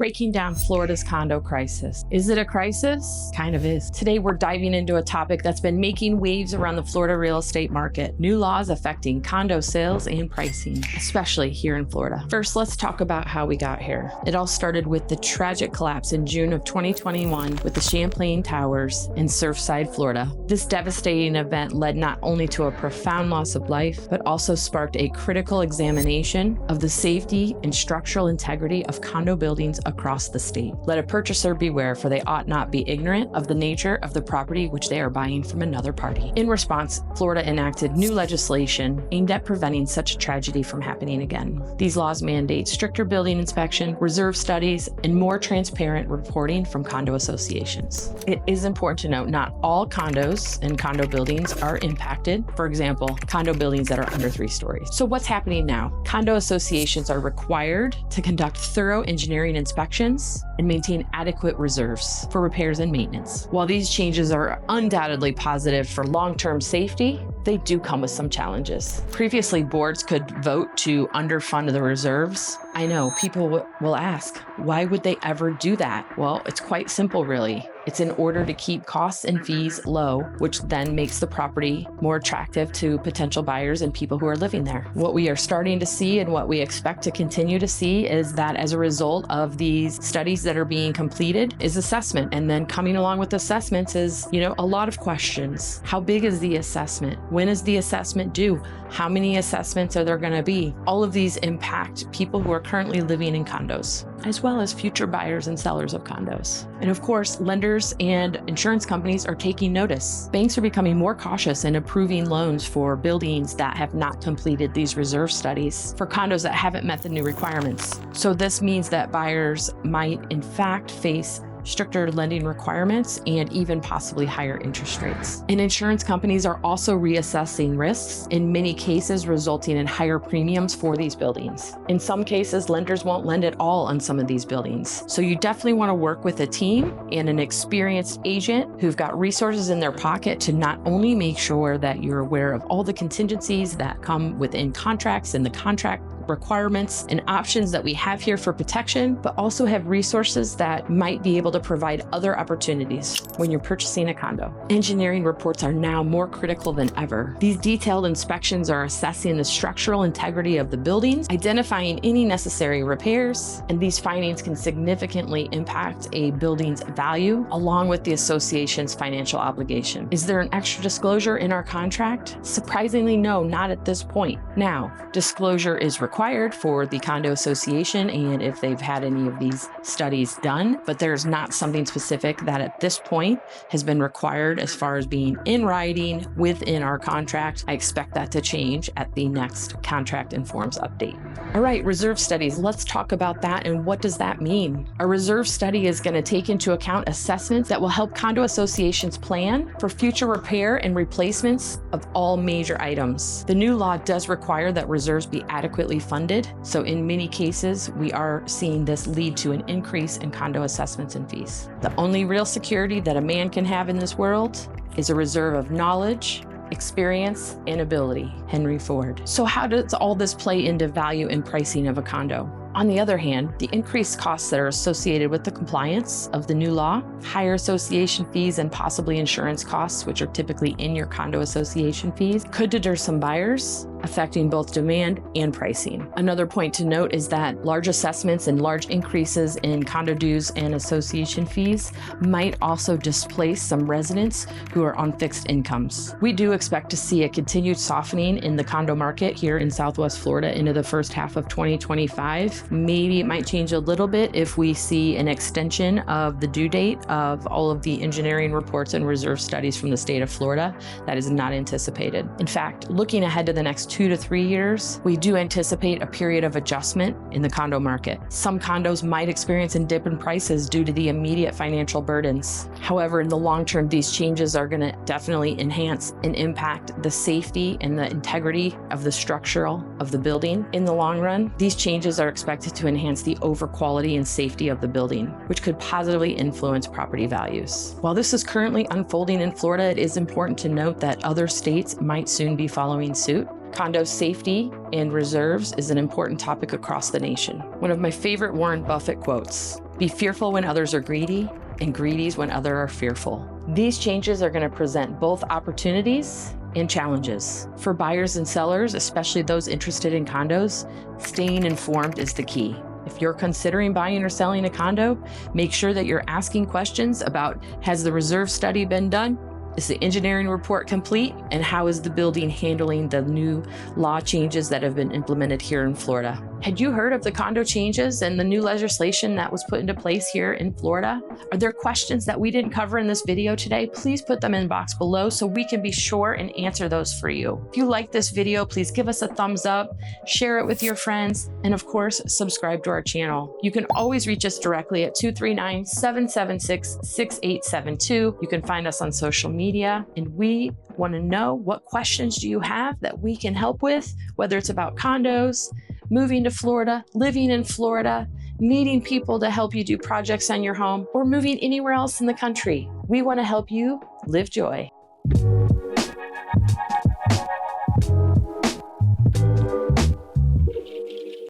Breaking down Florida's condo crisis. Is it a crisis? Kind of is. Today, we're diving into a topic that's been making waves around the Florida real estate market. New laws affecting condo sales and pricing, especially here in Florida. First, let's talk about how we got here. It all started with the tragic collapse in June of 2021 with the Champlain Towers in Surfside, Florida. This devastating event led not only to a profound loss of life, but also sparked a critical examination of the safety and structural integrity of condo buildings across the state. Let a purchaser beware, for they ought not be ignorant of the nature of the property which they are buying from another party. In response, Florida enacted new legislation aimed at preventing such a tragedy from happening again. These laws mandate stricter building inspection, reserve studies, and more transparent reporting from condo associations. It is important to note not all condos and condo buildings are impacted. For example, condo buildings that are under 3 stories. So what's happening now? Condo associations are required to conduct thorough engineering inspections and maintain adequate reserves for repairs and maintenance. While these changes are undoubtedly positive for long-term safety, they do come with some challenges. Previously, boards could vote to underfund the reserves. I know people will ask, why would they ever do that? Well, it's quite simple, really. It's in order to keep costs and fees low, which then makes the property more attractive to potential buyers and people who are living there. What we are starting to see and what we expect to continue to see is that as a result of these studies that are being completed is assessment. And then coming along with assessments is, a lot of questions. How big is the assessment? When is the assessment due? How many assessments are there going to be? All of these impact people who are currently living in condos, as well as future buyers and sellers of condos. And of course, lenders and insurance companies are taking notice. Banks are becoming more cautious in approving loans for buildings that have not completed these reserve studies for condos that haven't met the new requirements. So this means that buyers might in fact face stricter lending requirements and even possibly higher interest rates. And insurance companies are also reassessing risks, in many cases resulting in higher premiums for these buildings. In some cases, lenders won't lend at all on some of these buildings. So you definitely want to work with a team and an experienced agent who've got resources in their pocket to not only make sure that you're aware of all the contingencies that come within contracts and the contract requirements and options that we have here for protection, but also have resources that might be able to provide other opportunities when you're purchasing a condo. Engineering reports are now more critical than ever. These detailed inspections are assessing the structural integrity of the buildings, identifying any necessary repairs, and these findings can significantly impact a building's value along with the association's financial obligation. Is there an extra disclosure in our contract? Surprisingly, no, not at this point. Now, disclosure is required for the condo association and if they've had any of these studies done, but there's not something specific that at this point has been required as far as being in writing within our contract. I expect that to change at the next contract and forms update. All right, reserve studies. Let's talk about that and what does that mean? A reserve study is going to take into account assessments that will help condo associations plan for future repair and replacements of all major items. The new law does require that reserves be adequately funded. So in many cases, we are seeing this lead to an increase in condo assessments and fees. The only real security that a man can have in this world is a reserve of knowledge, experience, and ability. Henry Ford. So how does all this play into value and pricing of a condo? On the other hand, the increased costs that are associated with the compliance of the new law, higher association fees, and possibly insurance costs, which are typically in your condo association fees, could deter some buyers, affecting both demand and pricing. Another point to note is that large assessments and large increases in condo dues and association fees might also displace some residents who are on fixed incomes. We do expect to see a continued softening in the condo market here in Southwest Florida into the first half of 2025. Maybe it might change a little bit if we see an extension of the due date of all of the engineering reports and reserve studies from the state of Florida. That is not anticipated. In fact, looking ahead to the next 2 to 3 years, we do anticipate a period of adjustment in the condo market. Some condos might experience a dip in prices due to the immediate financial burdens. However, in the long term, these changes are going to definitely enhance and impact the safety and the integrity of the structural of the building. In the long run, these changes are expected to enhance the overall quality and safety of the building, which could positively influence property values. While this is currently unfolding in Florida, it is important to note that other states might soon be following suit. Condo safety and reserves is an important topic across the nation. One of my favorite Warren Buffett quotes: Be fearful when others are greedy, and greedies when others are fearful. These changes are going to present both opportunities and challenges. For buyers and sellers, especially those interested in condos, staying informed is the key. If you're considering buying or selling a condo, make sure that you're asking questions about, has the reserve study been done? Is the engineering report complete? And how is the building handling the new law changes that have been implemented here in Florida? Had you heard of the condo changes and the new legislation that was put into place here in Florida? Are there questions that we didn't cover in this video today? Please put them in the box below so we can be sure and answer those for you. If you like this video, please give us a thumbs up, share it with your friends, and of course, subscribe to our channel. You can always reach us directly at 239-776-6872. You can find us on social media, and we want to know, what questions do you have that we can help with, whether it's about condos, moving to Florida, living in Florida, needing people to help you do projects on your home, or moving anywhere else in the country. We want to help you live joy.